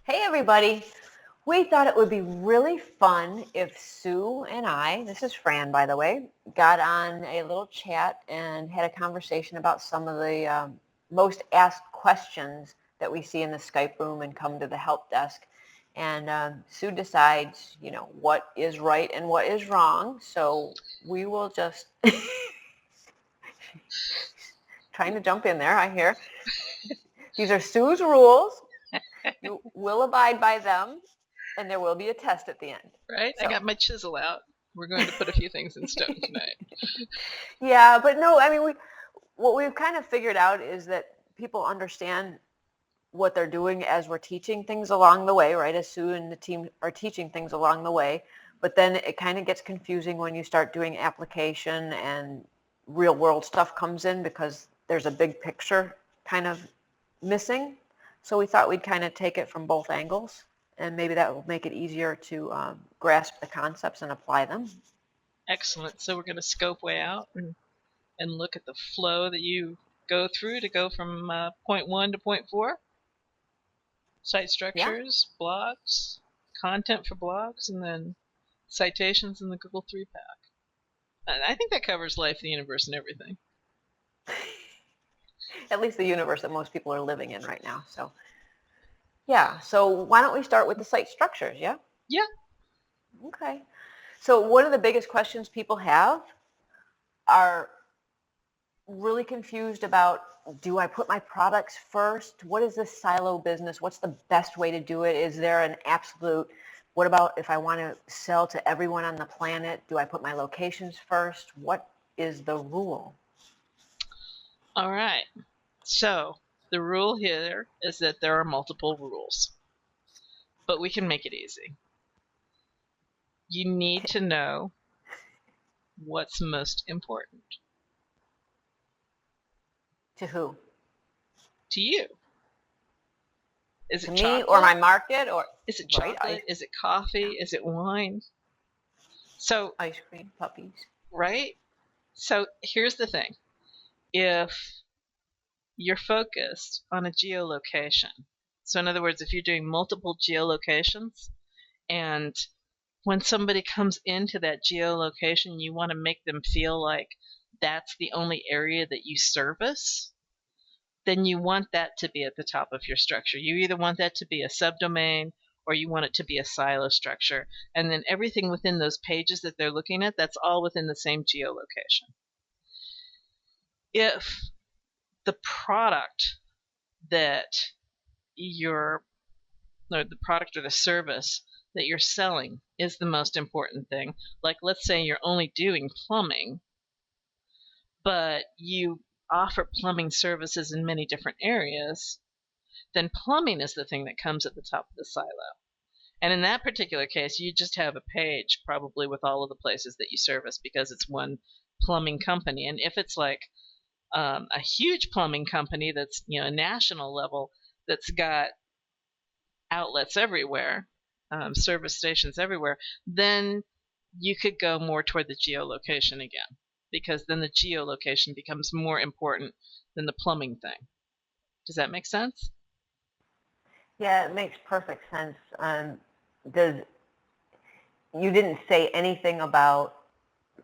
Hey everybody! We thought it would be really fun if Sue and I, this is Fran by the way, got on a little chat and had a conversation about some of the most asked questions that we see in the Skype room and come to the help desk. And Sue decides, what is right and what is wrong. So we will just, trying to jump in there, I hear. These are Sue's rules. You will abide by them, and there will be a test at the end. Right? So. I got my chisel out. We're going to put a few things in stone tonight. Yeah, but no, I mean, what we've kind of figured out is that people understand what they're doing as we're teaching things along the way, right? As Sue and the team are teaching things along the way, but then it kind of gets confusing when you start doing application and real world stuff comes in because there's a big picture kind of missing. So we thought we'd kind of take it from both angles, and maybe that will make it easier to grasp the concepts and apply them. Excellent. So we're going to scope way out and look at the flow that you go through to go from point 1 to point 4. Site structures, yeah. Blogs, content for blogs, and then citations in the Google 3-pack. I think that covers life, the universe, and everything. At least the universe that most people are living in right now. So, yeah. So why don't we start with the site structures, yeah? Yeah. Okay. So one of the biggest questions people have are really confused about, do I put my products first? What is this silo business? What's the best way to do it? Is there an absolute, what about if I want to sell to everyone on the planet? Do I put my locations first? What is the rule? All right. So the rule here is that there are multiple rules, but we can make it easy. You need to know what's most important. To who? To you. Is to it me chocolate? Or my market? Or is it chocolate? Right? Is it coffee? Yeah. Is it wine? So ice cream, puppies. Right? So here's the thing. If you're focused on a geolocation, so in other words, if you're doing multiple geolocations, and when somebody comes into that geolocation, you want to make them feel like that's the only area that you service, then you want that to be at the top of your structure. You either want that to be a subdomain or you want it to be a silo structure. And then everything within those pages that they're looking at, that's all within the same geolocation. If the product that or the product or the service that you're selling is the most important thing, like let's say you're only doing plumbing, but you offer plumbing services in many different areas, then plumbing is the thing that comes at the top of the silo. And in that particular case, you just have a page probably with all of the places that you service because it's one plumbing company. And if it's like a huge plumbing company that's a national level that's got outlets everywhere, service stations everywhere, then you could go more toward the geolocation again, because then the geolocation becomes more important than the plumbing thing. Does that make sense? Yeah, it makes perfect sense. You didn't say anything about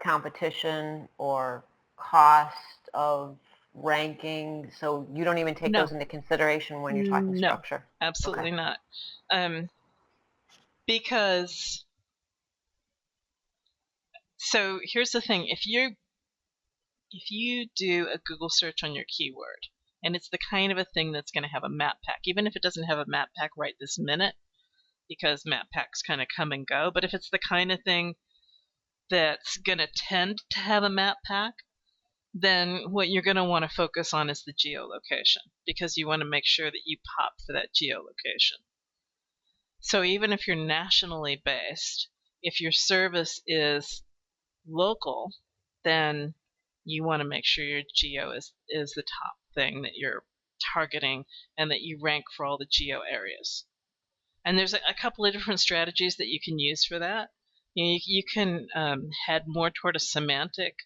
competition or cost of ranking, so you don't even take those into consideration when you're talking structure? No, absolutely not. Because, so here's the thing, if you do a Google search on your keyword, and it's the kind of a thing that's going to have a map pack, even if it doesn't have a map pack right this minute, because map packs kind of come and go, but if it's the kind of thing that's going to tend to have a map pack, then what you're going to want to focus on is the geolocation, because you want to make sure that you pop for that geolocation. So even if you're nationally based, if your service is local, then you want to make sure your geo is the top thing that you're targeting and that you rank for all the geo areas. And there's a couple of different strategies that you can use for that. You can head more toward a semantic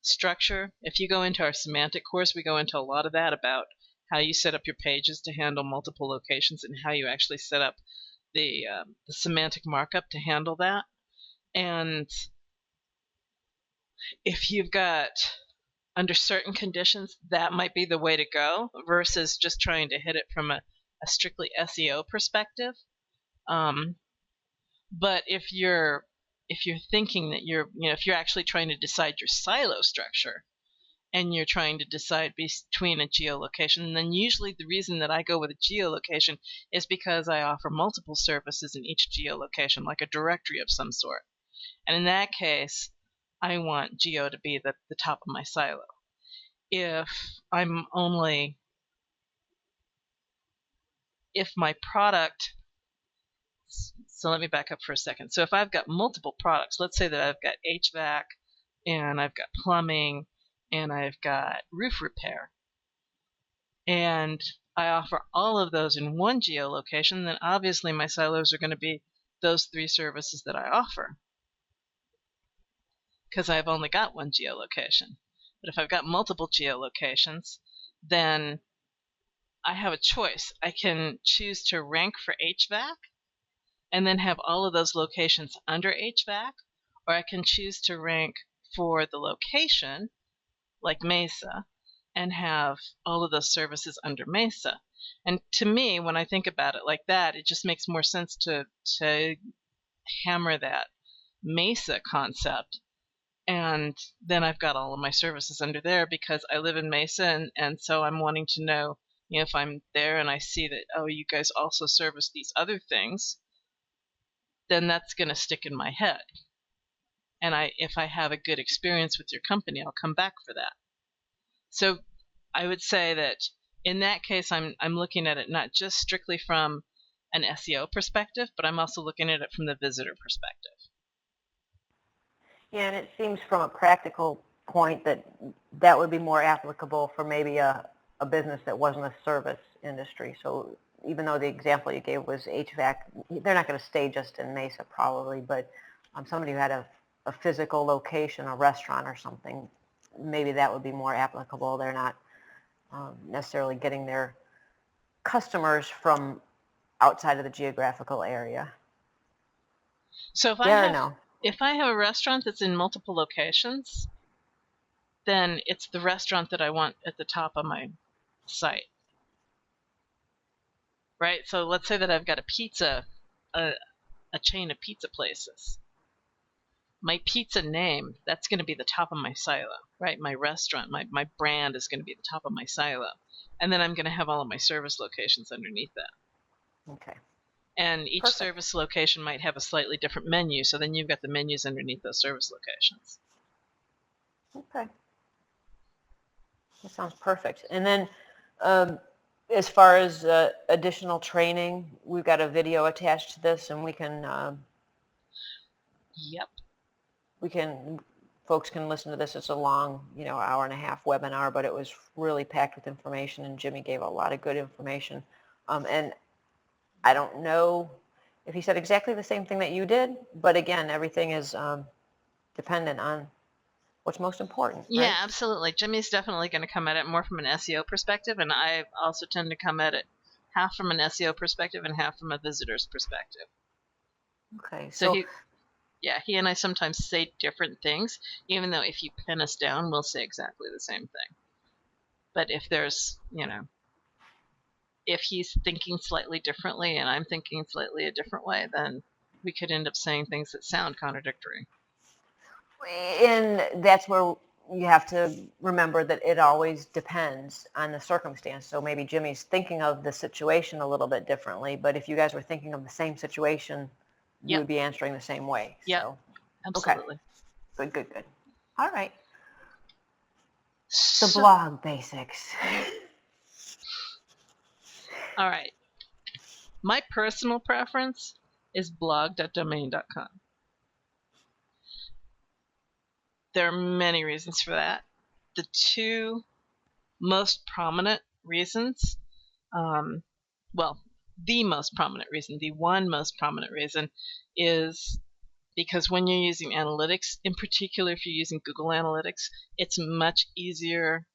structure. If you go into our semantic course, we go into a lot of that about how you set up your pages to handle multiple locations, and how you actually set up the semantic markup to handle that. And if you've got, under certain conditions, that might be the way to go versus just trying to hit it from a strictly SEO perspective. But if you're thinking that if you're actually trying to decide your silo structure, and you're trying to decide between a geolocation, then usually the reason that I go with a geolocation is because I offer multiple services in each geolocation, like a directory of some sort. And in that case, I want geo to be the top of my silo. If my product, so let me back up for a second. So if I've got multiple products, let's say that I've got HVAC, and I've got plumbing, and I've got roof repair, and I offer all of those in one geolocation, then obviously my silos are going to be those 3 services that I offer, because I've only got one geolocation. But if I've got multiple geolocations, then I have a choice. I can choose to rank for HVAC and then have all of those locations under HVAC, or I can choose to rank for the location, like Mesa, and have all of those services under Mesa. And to me, when I think about it like that, it just makes more sense to hammer that Mesa concept. And then I've got all of my services under there because I live in Mesa, and so I'm wanting to know, if I'm there and I see that, oh, you guys also service these other things, then that's going to stick in my head. And if I have a good experience with your company, I'll come back for that. So I would say that in that case, I'm looking at it not just strictly from an SEO perspective, but I'm also looking at it from the visitor perspective. Yeah, and it seems from a practical point that would be more applicable for maybe a business that wasn't a service industry. So even though the example you gave was HVAC, they're not going to stay just in Mesa probably, but somebody who had a physical location, a restaurant or something, maybe that would be more applicable. They're not necessarily getting their customers from outside of the geographical area. So if I have a restaurant that's in multiple locations, then it's the restaurant that I want at the top of my site. Right? So let's say that I've got a chain of pizza places. My pizza name, that's going to be the top of my silo, right? My restaurant, my brand is going to be the top of my silo. And then I'm going to have all of my service locations underneath that. Okay. And each service location might have a slightly different menu, so then you've got the menus underneath those service locations. Okay. That sounds perfect. And then as far as additional training, we've got a video attached to this, and we can Yep. Folks can listen to this. It's a long, hour and a half webinar, but it was really packed with information, and Jimmy gave a lot of good information. And I don't know if he said exactly the same thing that you did, but again, everything is dependent on what's most important. Yeah, right? Absolutely. Jimmy's definitely going to come at it more from an SEO perspective, and I also tend to come at it half from an SEO perspective and half from a visitor's perspective. Okay. So he and I sometimes say different things, even though if you pin us down, we'll say exactly the same thing. But if there's, if he's thinking slightly differently and I'm thinking slightly a different way, then we could end up saying things that sound contradictory. And that's where you have to remember that it always depends on the circumstance. So maybe Jimmy's thinking of the situation a little bit differently, but if you guys were thinking of the same situation, you would be answering the same way. Yeah, so, absolutely. Okay. Good. All right. The blog basics. All right. My personal preference is blog.domain.com. There are many reasons for that. The 2 most prominent reasons, the most prominent reason, the one most prominent reason is because when you're using analytics, in particular if you're using Google Analytics, it's much easier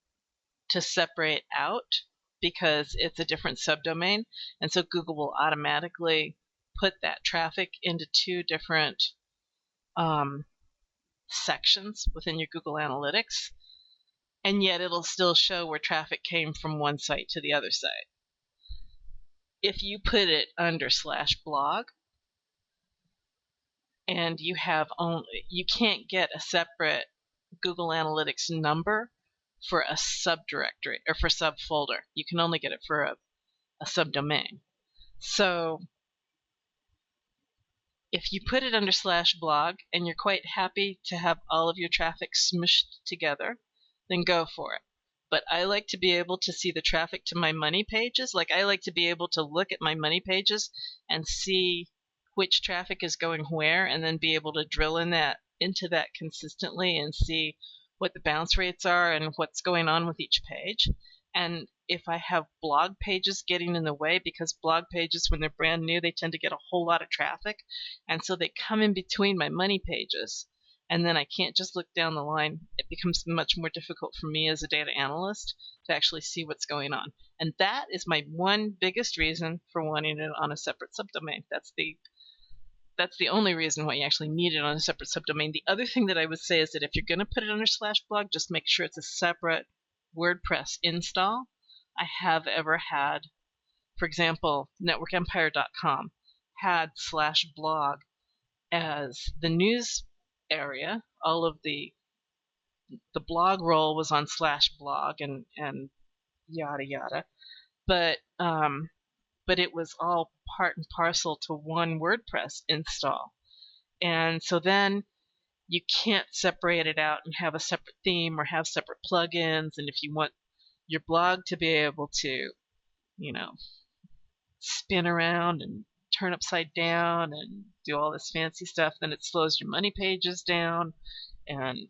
to separate out because it's a different subdomain. And so Google will automatically put that traffic into two different sections within your Google Analytics. And yet it'll still show where traffic came from one site to the other site. If you put it under /blog, and you can't get a separate Google Analytics number for a subdirectory or for subfolder. You can only get it for a subdomain. So if you put it under /blog and you're quite happy to have all of your traffic smushed together, then go for it. But I like to be able to see the traffic to my money pages. Like, I like to be able to look at my money pages and see which traffic is going where, and then be able to drill into that consistently and see what the bounce rates are and what's going on with each page. And if I have blog pages getting in the way, because blog pages, when they're brand new, they tend to get a whole lot of traffic, and so they come in between my money pages, and then I can't just look down the line. It becomes much more difficult for me as a data analyst to actually see what's going on. And that is my one biggest reason for wanting it on a separate subdomain. That's the only reason why you actually need it on a separate subdomain. The other thing that I would say is that if you're going to put it under /blog, just make sure it's a separate WordPress install. I have ever had, for example, networkempire.com had /blog as the news area. All of the blog role was on /blog and yada yada, but it was all part and parcel to one WordPress install. And so then you can't separate it out and have a separate theme or have separate plugins. And if you want your blog to be able to, spin around and turn upside down and do all this fancy stuff, then it slows your money pages down. And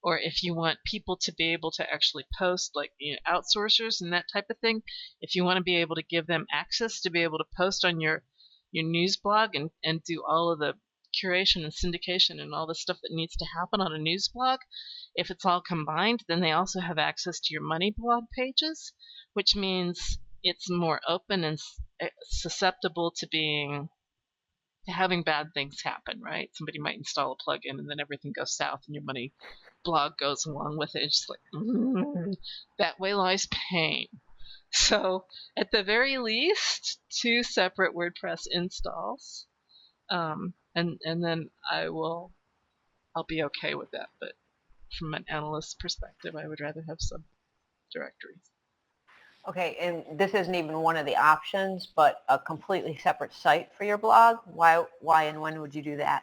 or if you want people to be able to actually post, like outsourcers and that type of thing, if you want to be able to give them access to be able to post on your news blog and do all of the curation and syndication and all the stuff that needs to happen on a news blog, if it's all combined, then they also have access to your money blog pages, which means it's more open and susceptible to having bad things happen, right? Somebody might install a plugin and then everything goes south and your money blog goes along with it. It's just like, that way lies pain. So at the very least, 2 separate WordPress installs, and then I'll be okay with that. But from an analyst perspective, I would rather have subdirectories. Okay, and this isn't even one of the options, but a completely separate site for your blog. Why and when would you do that?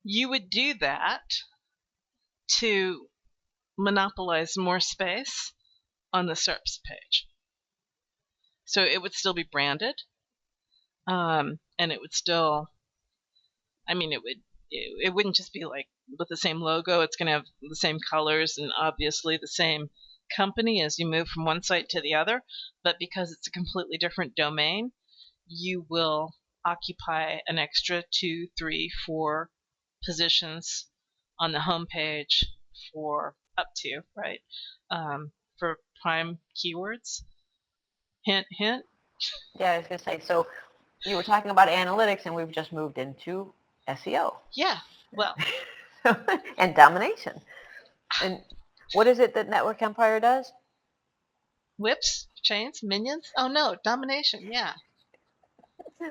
You would do that to monopolize more space on the SERPs page. So it would still be branded, and it would still, it wouldn't just be like with the same logo. It's going to have the same colors and obviously the same company as you move from one site to the other. But because it's a completely different domain, you will occupy an extra 2, 3, 4 positions on the home page for up to, right, for prime keywords. Hint, hint. Yeah, I was going to say, so you were talking about analytics and we've just moved into SEO. Yeah, well. And domination. And what is it that Network Empire does? Whips, chains, minions? Oh no, domination, yeah.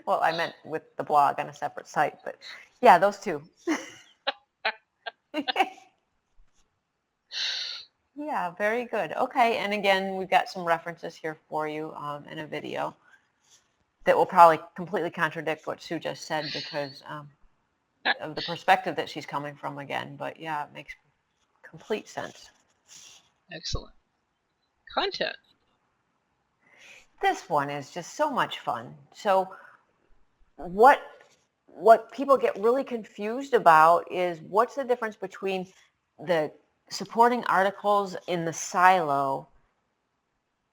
Well, I meant with the blog on a separate site, but yeah, those two. Yeah, very good. Okay, and again, we've got some references here for you in a video that will probably completely contradict what Sue just said because of the perspective that she's coming from again. But yeah, it makes complete sense. Excellent. Content. This one is just so much fun. So what people get really confused about is what's the difference between the supporting articles in the silo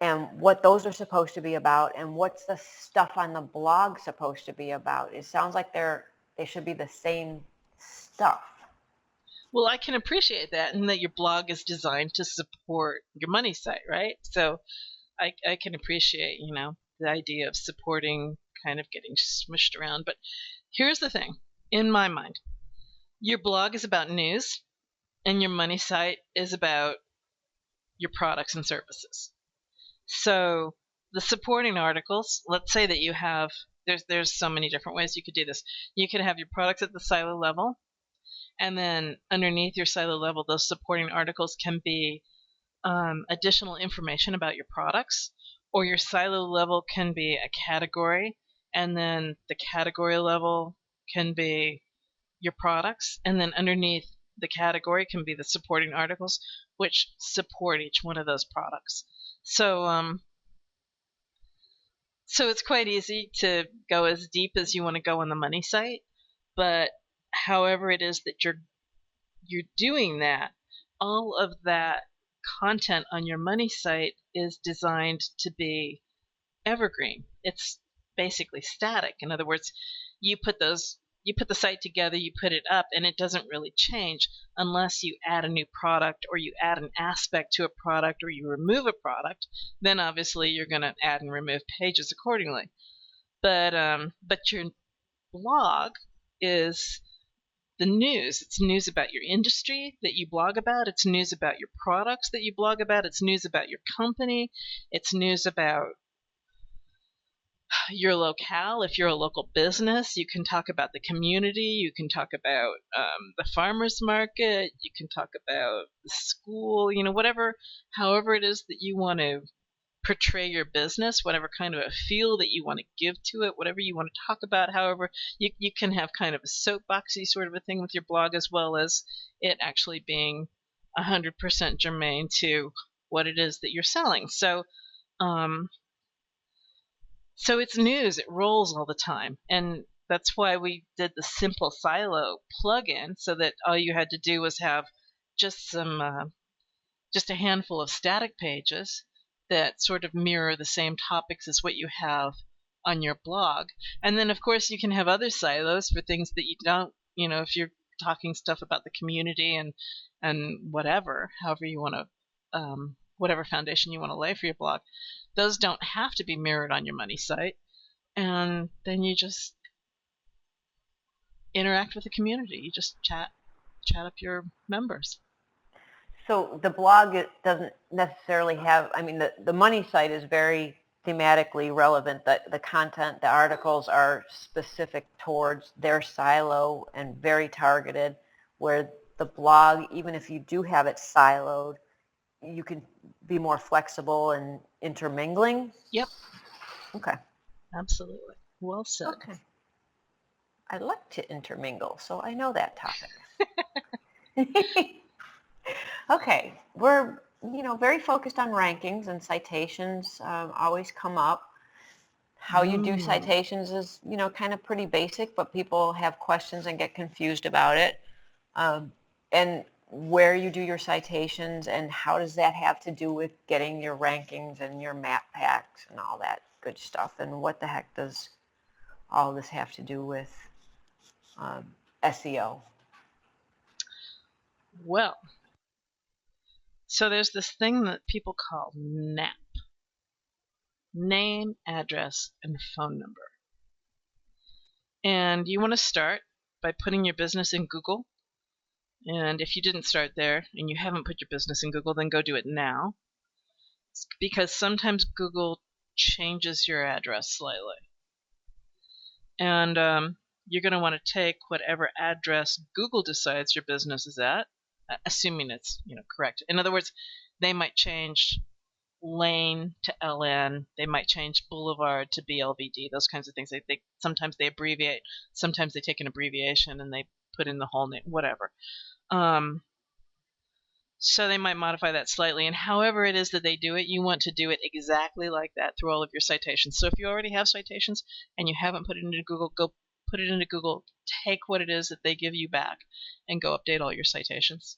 and what those are supposed to be about and what's the stuff on the blog supposed to be about. It sounds like they should be the same stuff. Well, I can appreciate that, and that your blog is designed to support your money site, right? So I can appreciate, the idea of supporting kind of getting smushed around. But here's the thing, in my mind, your blog is about news, and your money site is about your products and services. So the supporting articles, let's say that you have, there's so many different ways you could do this. You could have your products at the silo level, and then underneath your silo level, those supporting articles can be additional information about your products, or your silo level can be a category, and then the category level can be your products, and then underneath the category can be the supporting articles, which support each one of those products. So it's quite easy to go as deep as you want to go on the money site, but however it is that you're doing that, all of that content on your money site is designed to be evergreen. It's basically static. In other words, you put the site together, you put it up, and it doesn't really change unless you add a new product, or you add an aspect to a product, or you remove a product. Then obviously you're going to add and remove pages accordingly. But your blog is the news. It's news about your industry that you blog about. It's news about your products that you blog about. It's news about your company. It's news about your locale. If you're a local business, you can talk about the community. You can talk about the farmers market. You can talk about the school. However it is that you want to portray your business, whatever kind of a feel that you want to give to it, whatever you want to talk about. However, you can have kind of a soapboxy sort of a thing with your blog, as well as it actually being 100% germane to what it is that you're selling. So it's news. It rolls all the time, and that's why we did the simple silo plugin, so that all you had to do was have just just a handful of static pages that sort of mirror the same topics as what you have on your blog. And then, of course, you can have other silos for things that you don't, if you're talking stuff about the community and whatever, however you want to, whatever foundation you want to lay for your blog. Those don't have to be mirrored on your money site. And then you just interact with the community. You just chat up your members. So the blog doesn't necessarily have, the money site is very thematically relevant. The content, the articles are specific towards their silo and very targeted, where the blog, even if you do have it siloed, you can be more flexible and intermingling. Yep. Okay. Absolutely. Well said. Okay. I like to intermingle, so I know that topic. Okay, we're very focused on rankings, and citations always come up. How you do citations is kind of pretty basic, but people have questions and get confused about it. And where you do your citations, and how does that have to do with getting your rankings and your map packs and all that good stuff, and what the heck does all this have to do with SEO? Well, so there's this thing that people call NAP. Name, address, and phone number. And you want to start by putting your business in Google. And if you didn't start there and you haven't put your business in Google, then go do it now. Because sometimes Google changes your address slightly. And you're going to want to take whatever address Google decides your business is at, assuming it's correct. In other words, they might change lane to LN. They might change boulevard to BLVD. Those kinds of things. They sometimes they abbreviate. Sometimes they take an abbreviation and they put in the whole name. Whatever. So they might modify that slightly. And however it is that they do it, you want to do it exactly like that through all of your citations. So if you already have citations and you haven't put it into Google, go put it into Google. Take what it is that they give you back and go update all your citations.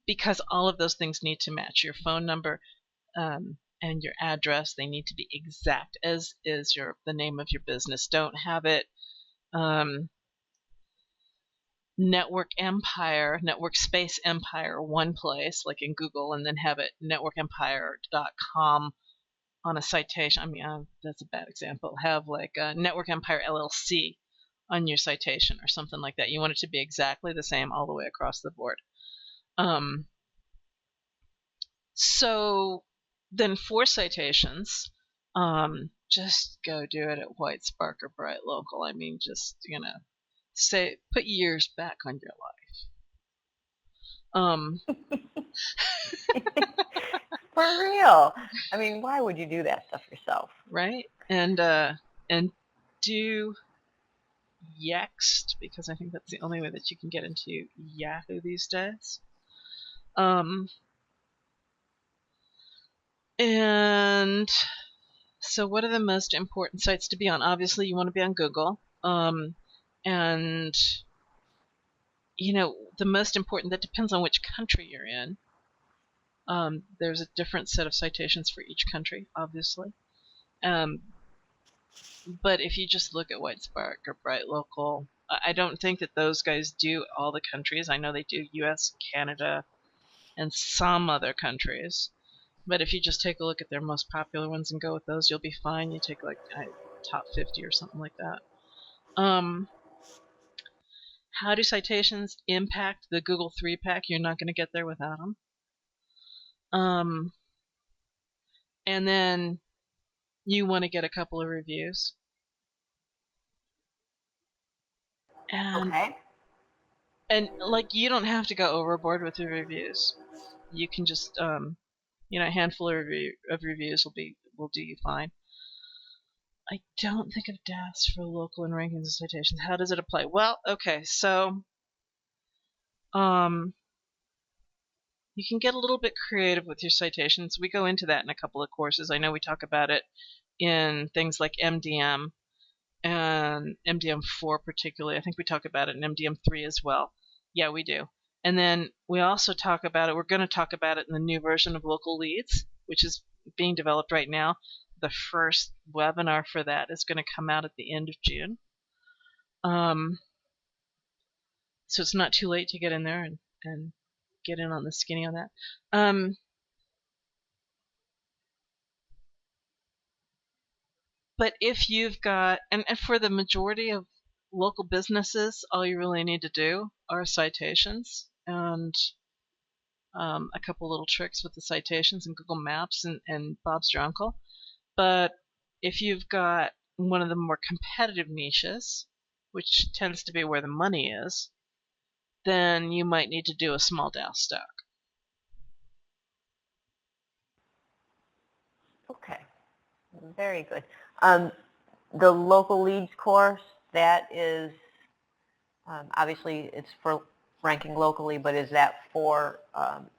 Because all of those things need to match. Your phone number and your address, they need to be exact, as is the name of your business. Don't have it network empire, network space empire one place, like in Google, and then have it networkempire.com on a citation. I mean, that's a bad example. Have like a Network Empire LLC on your citation or something like that. You want it to be exactly the same all the way across the board. So then for citations, just go do it at White Spark or Bright Local. I mean, just, say, put years back on your life. For real. I mean, why would you do that stuff yourself? Right? And do Yext, because I think that's the only way that you can get into Yahoo these days. And so what are the most important sites to be on? Obviously, you want to be on Google. And, the most important, that depends on which country you're in. There's a different set of citations for each country, obviously. But if you just look at White Spark or Bright Local, I don't think that those guys do all the countries. I know they do US, Canada, and some other countries. But if you just take a look at their most popular ones and go with those, you'll be fine. You take like top 50 or something like that. How do citations impact the Google 3-pack? You're not going to get there without them. And then you want to get a couple of reviews. And, okay. And like, you don't have to go overboard with your reviews. You can just, a handful of reviews will do you fine. I don't think of DAS for local and rankings and citations. How does it apply? Well, okay, so you can get a little bit creative with your citations. We go into that in a couple of courses. I know we talk about it in things like MDM and MDM4 particularly. I think we talk about it in MDM3 as well. Yeah, we do. And then we also talk about it, we're going to talk about it in the new version of Local Leads, which is being developed right now. The first webinar for that is going to come out at the end of June. So it's not too late to get in there and get in on the skinny on that. But if you've got, and for the majority of local businesses, all you really need to do are citations and a couple little tricks with the citations and Google Maps and Bob's Your Uncle. But if you've got one of the more competitive niches, which tends to be where the money is, then you might need to do a small DAO stack. Okay. Very good. The local leads course, that is obviously it's for ranking locally, but is that for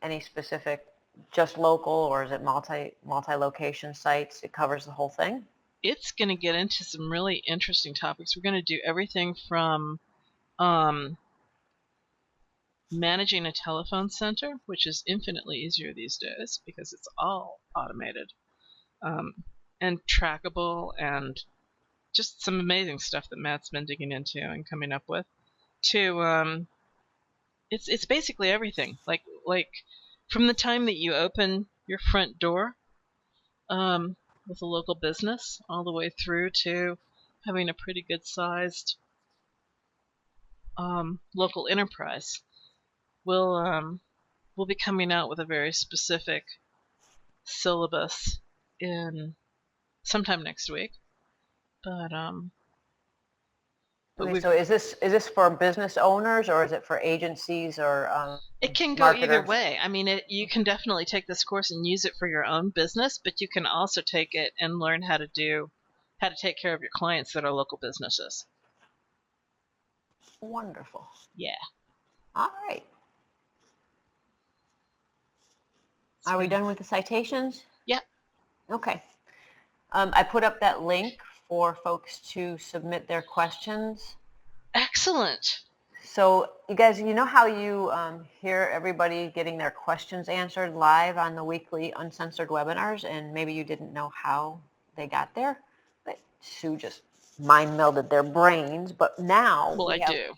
any specific, just local, or is it multi-location sites? It covers the whole thing? It's going to get into some really interesting topics. We're going to do everything from managing a telephone center, which is infinitely easier these days because it's all automated and trackable, and just some amazing stuff that Matt's been digging into and coming up with, to it's basically everything. Like from the time that you open your front door with a local business all the way through to having a pretty good sized local enterprise. We'll be coming out with a very specific syllabus in sometime next week. But Okay, so is this for business owners, or is it for agencies, or it can go marketers? either way. I mean, you can definitely take this course and use it for your own business, but you can also take it and learn how to take care of your clients that are local businesses. Wonderful. Yeah. All right. Are we done with the citations? Yep. Okay. I put up that link for folks to submit their questions. Excellent. So you guys, you know how you hear everybody getting their questions answered live on the weekly uncensored webinars, and maybe you didn't know how they got there, but Sue just mind melded their brains. But now we have do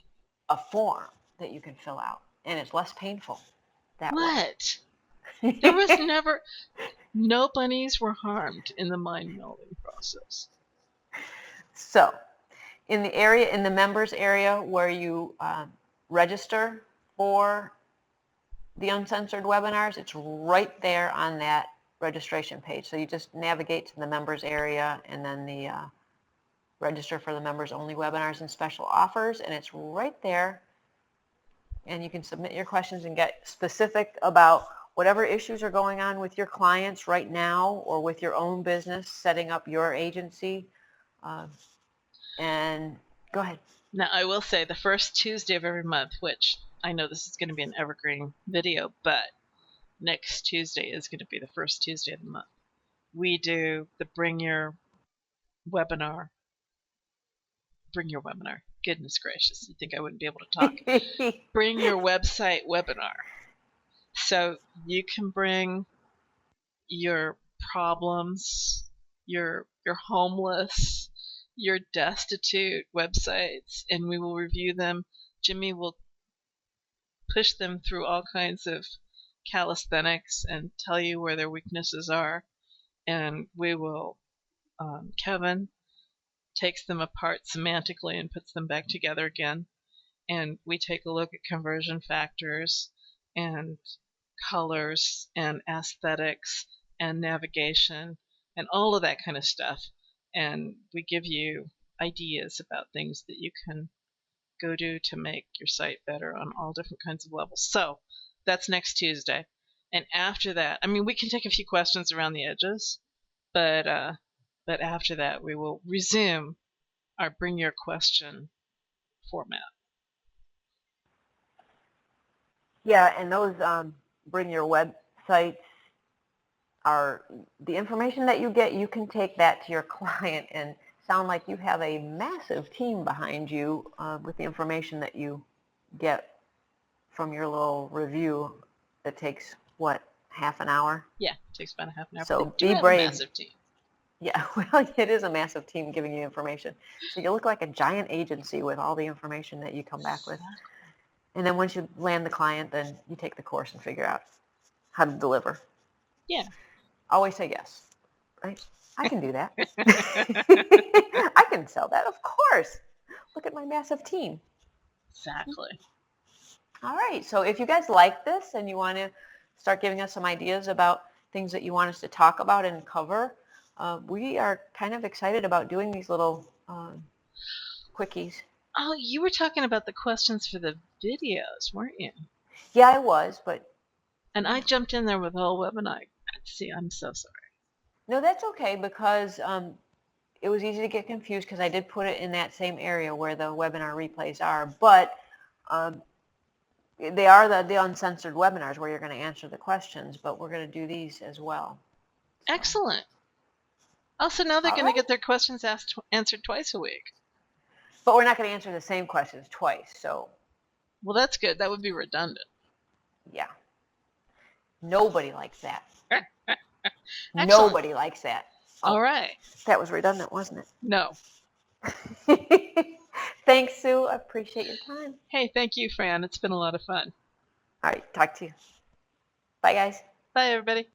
a form. that you can fill out, and it's less painful that What? way. There was never, no bunnies were harmed in the mind melding process. So, in the members area where you register for the uncensored webinars, it's right there on that registration page. So you just navigate to the members area and then the register for the members only webinars and special offers, and it's right there. And you can submit your questions and get specific about whatever issues are going on with your clients right now or with your own business, setting up your agency. And go ahead. Now, I will say the first Tuesday of every month, which I know this is going to be an evergreen video, but next Tuesday is going to be the first Tuesday of the month. We do the Bring Your Webinar. Goodness gracious, you think I wouldn't be able to talk. Bring Your Website webinar. So you can bring your problems, your homeless, your destitute websites, and we will review them. Jimmy will push them through all kinds of calisthenics and tell you where their weaknesses are, and we will Kevin takes them apart semantically and puts them back together again, and we take a look at conversion factors and colors and aesthetics and navigation and all of that kind of stuff, and we give you ideas about things that you can go do to make your site better on all different kinds of levels. So that's next Tuesday. And after that, I mean, we can take a few questions around the edges, but after that, we will resume our Bring Your Question format. Yeah, and those Bring Your Websites are the information that you get. You can take that to your client and sound like you have a massive team behind you with the information that you get from your little review that takes, what, half an hour? Yeah, it takes about a half an hour. So be brave. A massive team. Yeah, well, it is a massive team giving you information. So you look like a giant agency with all the information that you come back with. And then once you land the client, then you take the course and figure out how to deliver. Yeah. Always say yes, right? I can do that. I can sell that, of course. Look at my massive team. Exactly. All right, so if you guys like this and you want to start giving us some ideas about things that you want us to talk about and cover, we are kind of excited about doing these little quickies. Oh, you were talking about the questions for the videos, weren't you? Yeah, I was, but... And I jumped in there with the whole webinar. See, I'm so sorry. No, that's okay, because it was easy to get confused because I did put it in that same area where the webinar replays are, but they are the uncensored webinars where you're going to answer the questions, but we're going to do these as well. So. Excellent. Also, now they're going to get their questions answered twice a week. But we're not going to answer the same questions twice, so... Well, that's good. That would be redundant. Yeah. Nobody likes that. Nobody likes that. Oh, all right. That was redundant, wasn't it? No. Thanks, Sue. I appreciate your time. Hey, thank you, Fran. It's been a lot of fun. All right. Talk to you. Bye, guys. Bye, everybody.